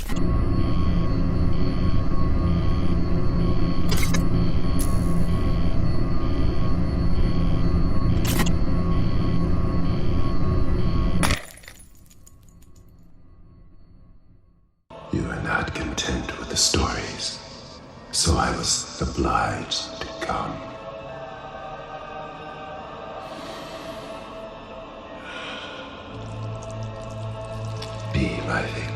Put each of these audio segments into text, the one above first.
You are not content with the stories, so I was obliged to come. Be my victim.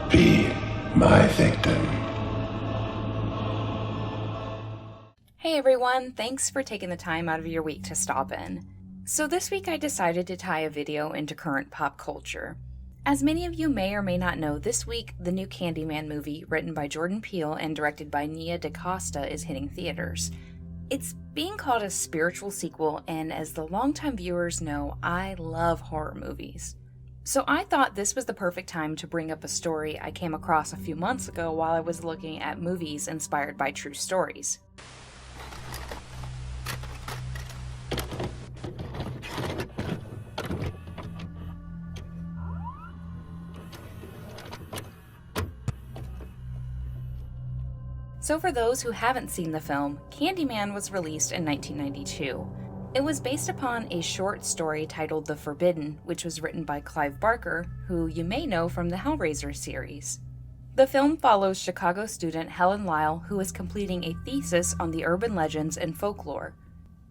Be my victim. Hey everyone, thanks for taking the time out of your week to stop in. So this week I decided to tie a video into current pop culture. As many of you may or may not know, this week the new Candyman movie, written by Jordan Peele and directed by Nia DaCosta, is hitting theaters. It's being called a spiritual sequel, and as the longtime viewers know, I love horror movies. So I thought this was the perfect time to bring up a story I came across a few months ago while I was looking at movies inspired by true stories. So for those who haven't seen the film, Candyman was released in 1992. It was based upon a short story titled The Forbidden, which was written by Clive Barker, who you may know from the Hellraiser series. The film follows Chicago student Helen Lyle, who is completing a thesis on the urban legends and folklore.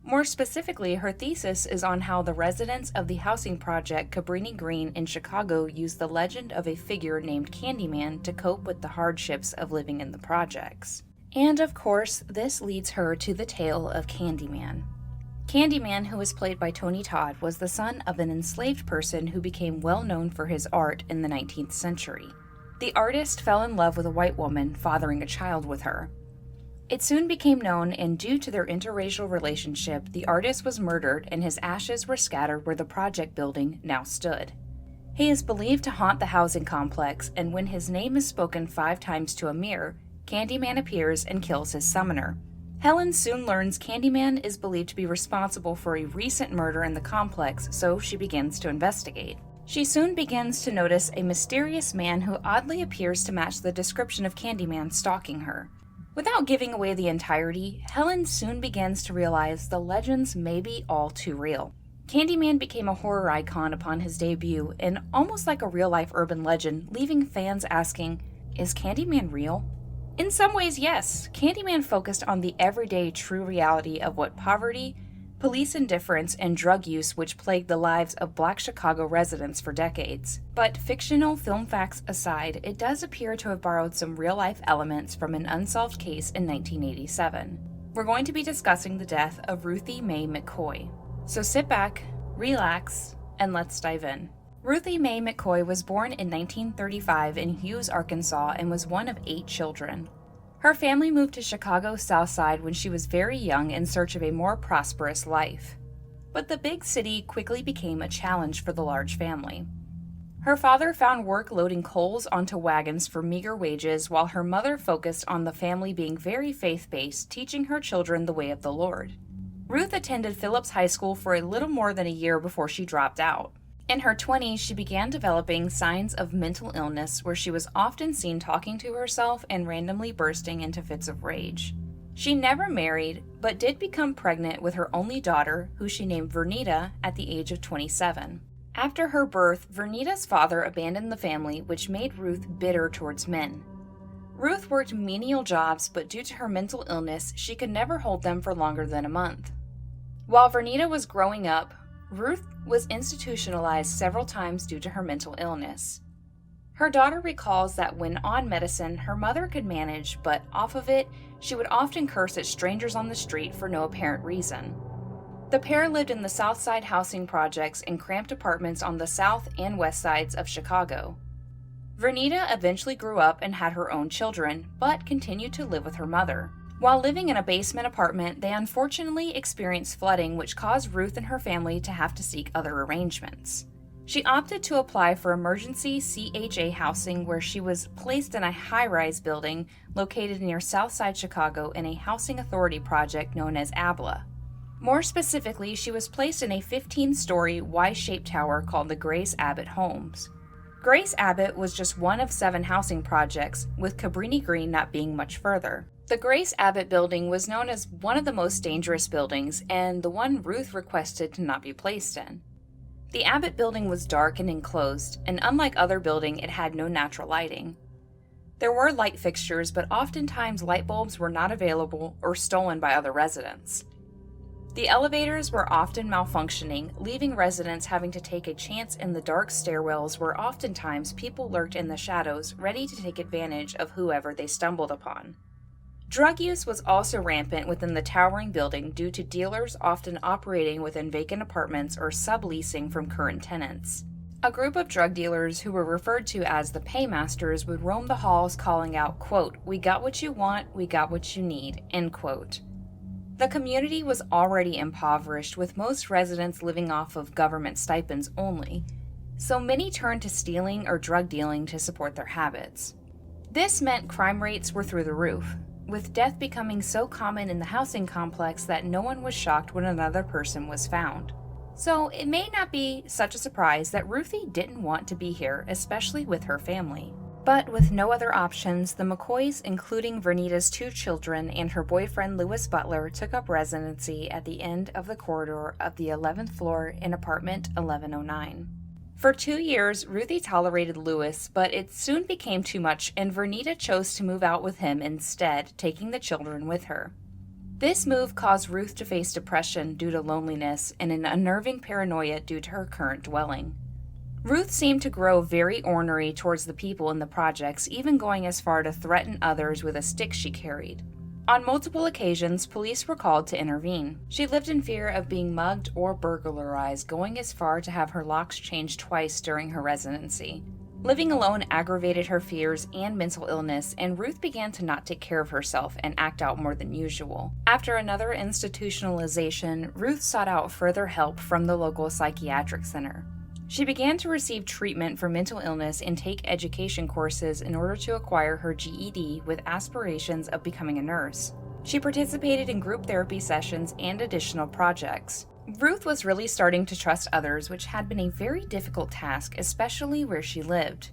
More specifically, her thesis is on how the residents of the housing project Cabrini-Green in Chicago use the legend of a figure named Candyman to cope with the hardships of living in the projects. And of course, this leads her to the tale of Candyman. Candyman, who was played by Tony Todd, was the son of an enslaved person who became well known for his art in the 19th century. The artist fell in love with a white woman, fathering a child with her. It soon became known, and due to their interracial relationship, the artist was murdered and his ashes were scattered where the project building now stood. He is believed to haunt the housing complex, and when his name is spoken 5 times to a mirror, Candyman appears and kills his summoner. Helen soon learns Candyman is believed to be responsible for a recent murder in the complex, so she begins to investigate. She soon begins to notice a mysterious man who oddly appears to match the description of Candyman stalking her. Without giving away the entirety, Helen soon begins to realize the legends may be all too real. Candyman became a horror icon upon his debut, and almost like a real-life urban legend, leaving fans asking, is Candyman real? In some ways, yes. Candyman focused on the everyday true reality of what poverty, police indifference, and drug use which plagued the lives of Black Chicago residents for decades. But fictional film facts aside, it does appear to have borrowed some real-life elements from an unsolved case in 1987. We're going to be discussing the death of Ruthie Mae Mccoy. So sit back, relax, and let's dive in. Ruthie Mae Mccoy was born in 1935 in Hughes, Arkansas, and was one of 8 children. Her family moved to Chicago's South Side when she was very young in search of a more prosperous life. But the big city quickly became a challenge for the large family. Her father found work loading coals onto wagons for meager wages, while her mother focused on the family being very faith-based, teaching her children the way of the Lord. Ruth attended Phillips High School for a little more than a year before she dropped out. In her 20s, she began developing signs of mental illness, where she was often seen talking to herself and randomly bursting into fits of rage. She never married, but did become pregnant with her only daughter, who she named Vernita, at the age of 27. After her birth, Vernita's father abandoned the family, which made Ruth bitter towards men. Ruth worked menial jobs, but due to her mental illness, she could never hold them for longer than a month. While Vernita was growing up, Ruth was institutionalized several times due to her mental illness. Her daughter recalls that when on medicine, her mother could manage, but off of it, she would often curse at strangers on the street for no apparent reason. The pair lived in the South Side housing projects in cramped apartments on the south and west sides of Chicago. Vernita eventually grew up and had her own children, but continued to live with her mother. While living in a basement apartment, they unfortunately experienced flooding, which caused Ruth and her family to have to seek other arrangements. She opted to apply for emergency CHA housing, where she was placed in a high-rise building located near Southside Chicago in a housing authority project known as ABLA. More specifically, she was placed in a 15-story Y-shaped tower called the Grace Abbott Homes. Grace Abbott was just one of 7 housing projects, with Cabrini-Green not being much further. The Grace Abbott building was known as one of the most dangerous buildings and the one Ruth requested to not be placed in. The Abbott building was dark and enclosed, and unlike other buildings, it had no natural lighting. There were light fixtures, but oftentimes light bulbs were not available or stolen by other residents. The elevators were often malfunctioning, leaving residents having to take a chance in the dark stairwells where oftentimes people lurked in the shadows, ready to take advantage of whoever they stumbled upon. Drug use was also rampant within the towering building due to dealers often operating within vacant apartments or subleasing from current tenants. A group of drug dealers who were referred to as the paymasters would roam the halls calling out, quote, "We got what you want, we got what you need," end quote. The community was already impoverished, with most residents living off of government stipends only, so many turned to stealing or drug dealing to support their habits. This meant crime rates were through the roof, with death becoming so common in the housing complex that no one was shocked when another person was found. So it may not be such a surprise that Ruthie didn't want to be here, especially with her family. But with no other options, the McCoys, including Vernita's 2 children and her boyfriend Louis Butler, took up residency at the end of the corridor of the 11th floor in apartment 1109. For 2 years, Ruthie tolerated Louis, but it soon became too much, and Vernita chose to move out with him instead, taking the children with her. This move caused Ruth to face depression due to loneliness and an unnerving paranoia due to her current dwelling. Ruth seemed to grow very ornery towards the people in the projects, even going as far to threaten others with a stick she carried. On multiple occasions, police were called to intervene. She lived in fear of being mugged or burglarized, going as far to have her locks changed twice during her residency. Living alone aggravated her fears and mental illness, and Ruth began to not take care of herself and act out more than usual. After another institutionalization, Ruth sought out further help from the local psychiatric center. She began to receive treatment for mental illness and take education courses in order to acquire her GED with aspirations of becoming a nurse. She participated in group therapy sessions and additional projects. Ruth was really starting to trust others, which had been a very difficult task, especially where she lived.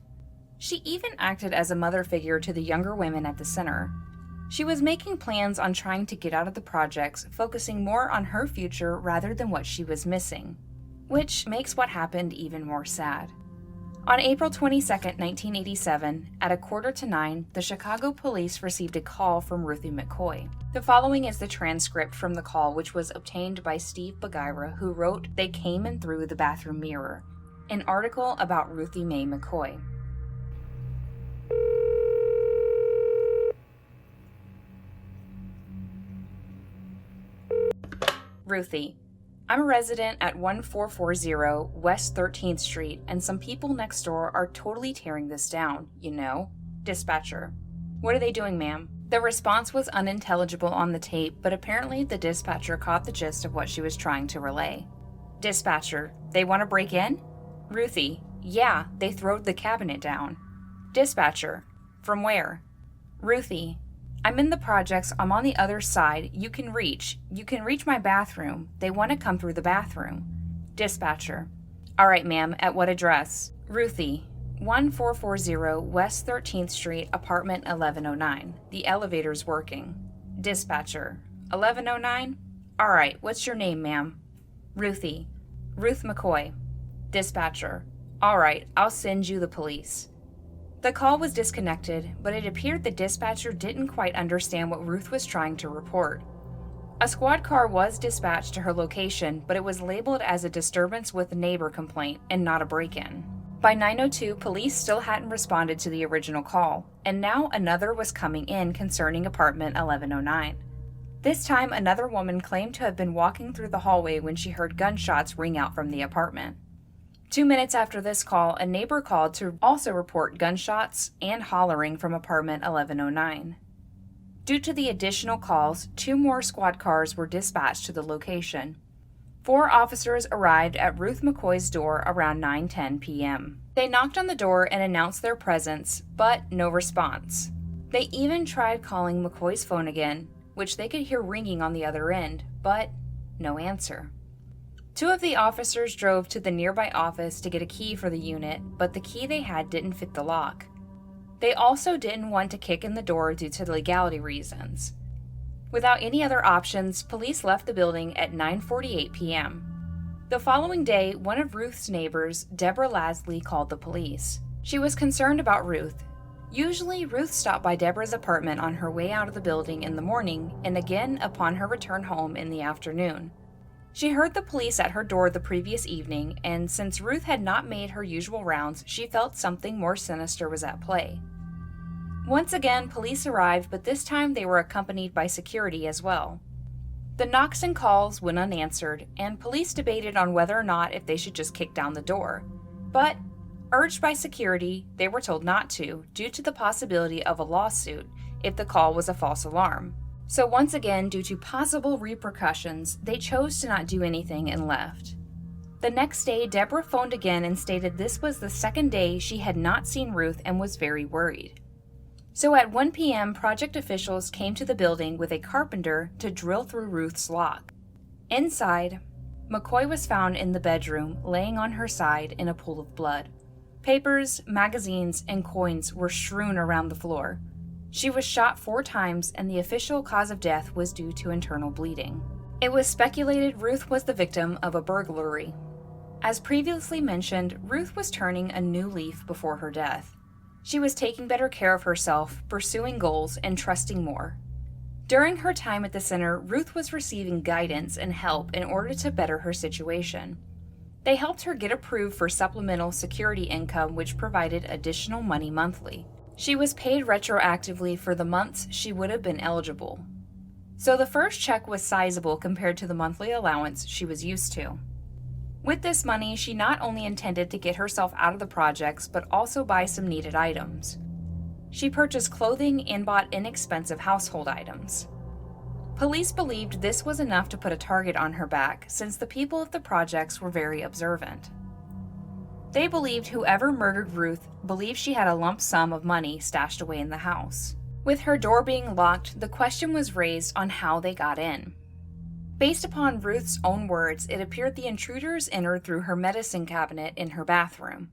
She even acted as a mother figure to the younger women at the center. She was making plans on trying to get out of the projects, focusing more on her future rather than what she was missing, which makes what happened even more sad. On April 22, 1987, at 8:45, the Chicago police received a call from Ruthie McCoy. The following is the transcript from the call, which was obtained by Steve Bagheera, who wrote "They Came in Through the Bathroom Mirror," an article about Ruthie Mae McCoy. Ruthie: I'm a resident at 1440 West 13th Street, and some people next door are totally tearing this down, you know. Dispatcher: What are they doing, ma'am? The response was unintelligible on the tape, but apparently the dispatcher caught the gist of what she was trying to relay. Dispatcher: They want to break in? Ruthie: Yeah, they throwed the cabinet down. Dispatcher: From where? Ruthie: I'm in the projects. I'm on the other side. You can reach my bathroom. They want to come through the bathroom. Dispatcher: All right, ma'am. At what address? Ruthie: 1440 West 13th Street, apartment 1109. The elevator's working. Dispatcher: 1109? All right. What's your name, ma'am? Ruthie: Ruth McCoy. Dispatcher: All right. I'll send you the police. The call was disconnected, but it appeared the dispatcher didn't quite understand what Ruth was trying to report. A squad car was dispatched to her location, but it was labeled as a disturbance with neighbor complaint and not a break-in. By 9:02, police still hadn't responded to the original call, and now another was coming in concerning apartment 1109. This time, another woman claimed to have been walking through the hallway when she heard gunshots ring out from the apartment. 2 minutes after this call, a neighbor called to also report gunshots and hollering from apartment 1109. Due to the additional calls, 2 more squad cars were dispatched to the location. 4 officers arrived at Ruth McCoy's door around 9:10 p.m. They knocked on the door and announced their presence, but no response. They even tried calling McCoy's phone again, which they could hear ringing on the other end, but no answer. Two of the officers drove to the nearby office to get a key for the unit, but the key they had didn't fit the lock. They also didn't want to kick in the door due to legality reasons. Without any other options, police left the building at 9:48 p.m. The following day, one of Ruth's neighbors, Deborah Lasley, called the police. She was concerned about Ruth. Usually, Ruth stopped by Deborah's apartment on her way out of the building in the morning and again upon her return home in the afternoon. She heard the police at her door the previous evening, and since Ruth had not made her usual rounds, she felt something more sinister was at play. Once again, police arrived, but this time they were accompanied by security as well. The knocks and calls went unanswered, and police debated on whether or not if they should just kick down the door. But, urged by security, they were told not to, due to the possibility of a lawsuit if the call was a false alarm. So once again, due to possible repercussions, they chose to not do anything and left. The next day, Deborah phoned again and stated this was the second day she had not seen Ruth and was very worried. So at 1 p.m., project officials came to the building with a carpenter to drill through Ruth's lock. Inside, McCoy was found in the bedroom, laying on her side in a pool of blood. Papers, magazines, and coins were strewn around the floor. She was shot 4 times, and the official cause of death was due to internal bleeding. It was speculated Ruth was the victim of a burglary. As previously mentioned, Ruth was turning a new leaf before her death. She was taking better care of herself, pursuing goals, and trusting more. During her time at the center, Ruth was receiving guidance and help in order to better her situation. They helped her get approved for supplemental security income, which provided additional money monthly. She was paid retroactively for the months she would have been eligible. So the first check was sizable compared to the monthly allowance she was used to. With this money, she not only intended to get herself out of the projects, but also buy some needed items. She purchased clothing and bought inexpensive household items. Police believed this was enough to put a target on her back, since the people of the projects were very observant. They believed whoever murdered Ruth believed she had a lump sum of money stashed away in the house. With her door being locked, the question was raised on how they got in. Based upon Ruth's own words, it appeared the intruders entered through her medicine cabinet in her bathroom.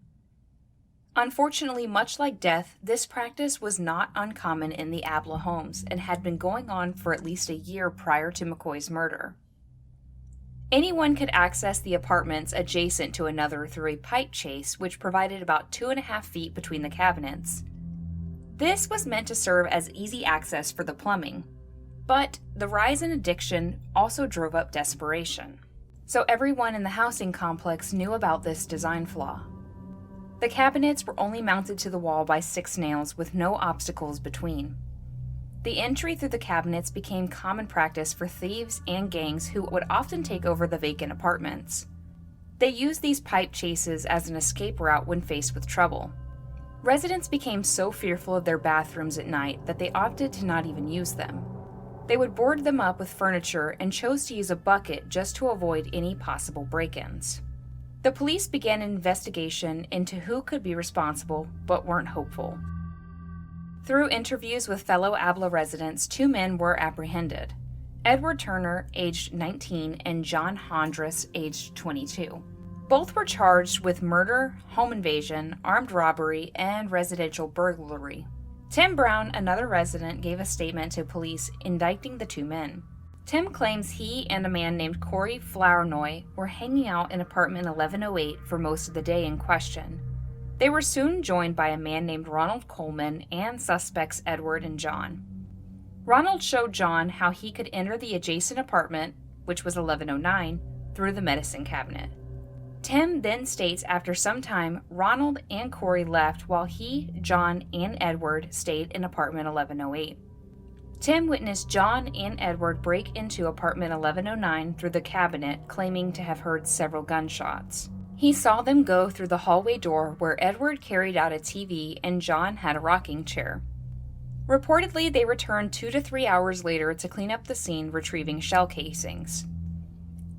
Unfortunately, much like death, this practice was not uncommon in the Abla homes and had been going on for at least a year prior to McCoy's murder. Anyone could access the apartments adjacent to another through a pipe chase, which provided about 2.5 feet between the cabinets. This was meant to serve as easy access for the plumbing, but the rise in addiction also drove up desperation. So everyone in the housing complex knew about this design flaw. The cabinets were only mounted to the wall by 6 nails with no obstacles between. The entry through the cabinets became common practice for thieves and gangs who would often take over the vacant apartments. They used these pipe chases as an escape route when faced with trouble. Residents became so fearful of their bathrooms at night that they opted to not even use them. They would board them up with furniture and chose to use a bucket just to avoid any possible break-ins. The police began an investigation into who could be responsible, but weren't hopeful. Through interviews with fellow Abla residents, 2 men were apprehended: Edward Turner, aged 19, and John Hondras, aged 22. Both were charged with murder, home invasion, armed robbery, and residential burglary. Tim Brown, another resident, gave a statement to police indicting the 2 men. Tim claims he and a man named Corey Flournoy were hanging out in apartment 1108 for most of the day in question. They were soon joined by a man named Ronald Coleman and suspects Edward and John. Ronald showed John how he could enter the adjacent apartment, which was 1109, through the medicine cabinet. Tim then states after some time, Ronald and Corey left while he, John, and Edward stayed in apartment 1108. Tim witnessed John and Edward break into apartment 1109 through the cabinet, claiming to have heard several gunshots. He saw them go through the hallway door where Edward carried out a TV and John had a rocking chair. Reportedly, they returned 2 to 3 hours later to clean up the scene, retrieving shell casings.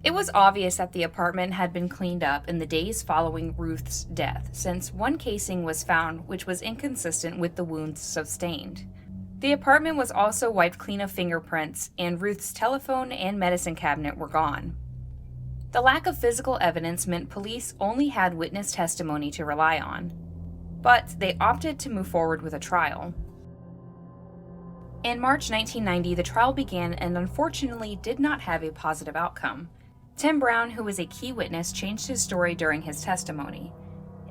It was obvious that the apartment had been cleaned up in the days following Ruth's death, since one casing was found which was inconsistent with the wounds sustained. The apartment was also wiped clean of fingerprints, and Ruth's telephone and medicine cabinet were gone. The lack of physical evidence meant police only had witness testimony to rely on, but they opted to move forward with a trial. In March 1990, the trial began and unfortunately did not have a positive outcome. Tim Brown, who was a key witness, changed his story during his testimony.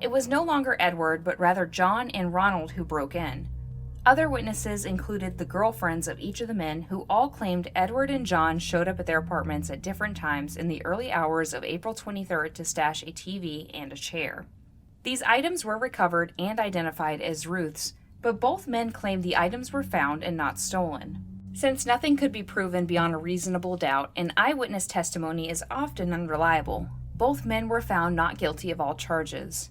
It was no longer Edward, but rather John and Ronald who broke in. Other witnesses included the girlfriends of each of the men, who all claimed Edward and John showed up at their apartments at different times in the early hours of April 23rd to stash a TV and a chair. These items were recovered and identified as Ruth's, but both men claimed the items were found and not stolen. Since nothing could be proven beyond a reasonable doubt, and eyewitness testimony is often unreliable, both men were found not guilty of all charges.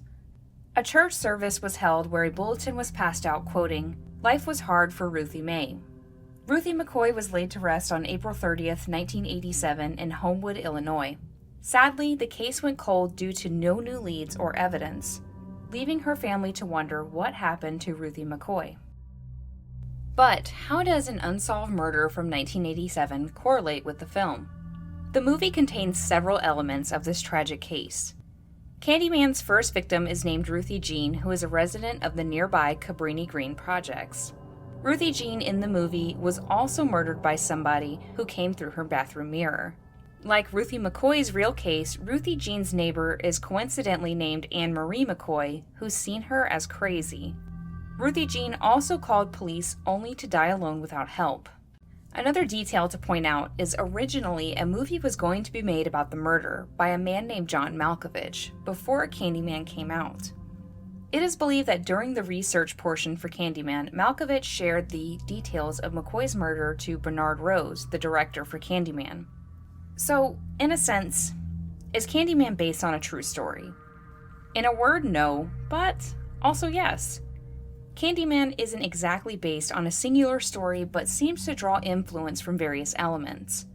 A church service was held where a bulletin was passed out quoting, "Life was hard for Ruthie Mae." Ruthie McCoy was laid to rest on April 30th, 1987 in Homewood, Illinois. Sadly, the case went cold due to no new leads or evidence, leaving her family to wonder what happened to Ruthie McCoy. But how does an unsolved murder from 1987 correlate with the film? The movie contains several elements of this tragic case. Candyman's first victim is named Ruthie Jean, who is a resident of the nearby cabrini-green projects. Ruthie Jean in the movie was also murdered by somebody who came through her bathroom mirror. Like Ruthie McCoy's real case, Ruthie Jean's neighbor is coincidentally named Anne Marie McCoy, who's seen her as crazy. Ruthie Jean also called police only to die alone without help. Another detail to point out is originally a movie was going to be made about the murder by a man named John Malkovich before Candyman came out. It is believed that during the research portion for Candyman, Malkovich shared the details of McCoy's murder to Bernard Rose, the director for Candyman. So, in a sense, is Candyman based on a true story? In a word, no, but also yes. Candyman isn't exactly based on a singular story, but seems to draw influence from various elements.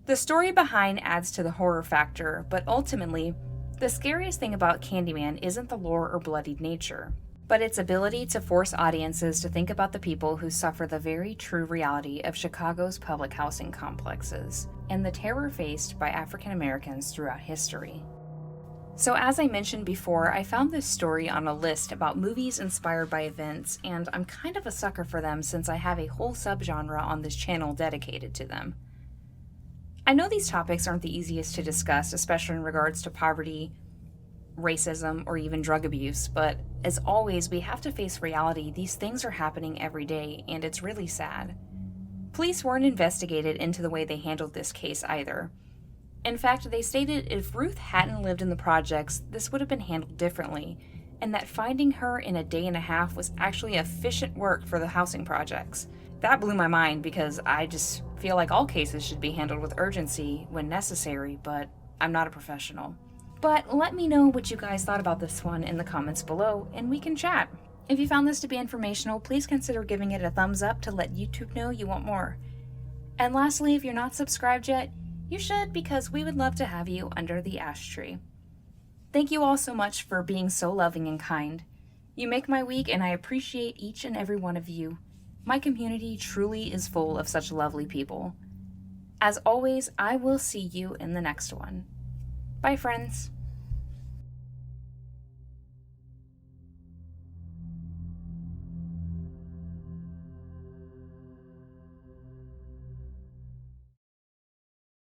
The story behind adds to the horror factor, but ultimately, the scariest thing about Candyman isn't the lore or bloodied nature, but its ability to force audiences to think about the people who suffer the very true reality of Chicago's public housing complexes and the terror faced by African Americans throughout history. So as I mentioned before, I found this story on a list about movies inspired by events, and I'm kind of a sucker for them since I have a whole subgenre on this channel dedicated to them. I know these topics aren't the easiest to discuss, especially in regards to poverty, racism, or even drug abuse, but as always, we have to face reality. These things are happening every day, and it's really sad. Police weren't investigated into the way they handled this case either. In fact, they stated if Ruth hadn't lived in the projects, this would have been handled differently, and that finding her in a day and a half was actually efficient work for the housing projects. That blew my mind because I just feel like all cases should be handled with urgency when necessary, but I'm not a professional. But let me know what you guys thought about this one in the comments below, and we can chat. If you found this to be informational, please consider giving it a thumbs up to let YouTube know you want more. And lastly, if you're not subscribed yet, you should, because we would love to have you under the ash tree. Thank you all so much for being so loving and kind. You make my week, and I appreciate each and every one of you. My community truly is full of such lovely people. As always, I will see you in the next one. Bye, friends.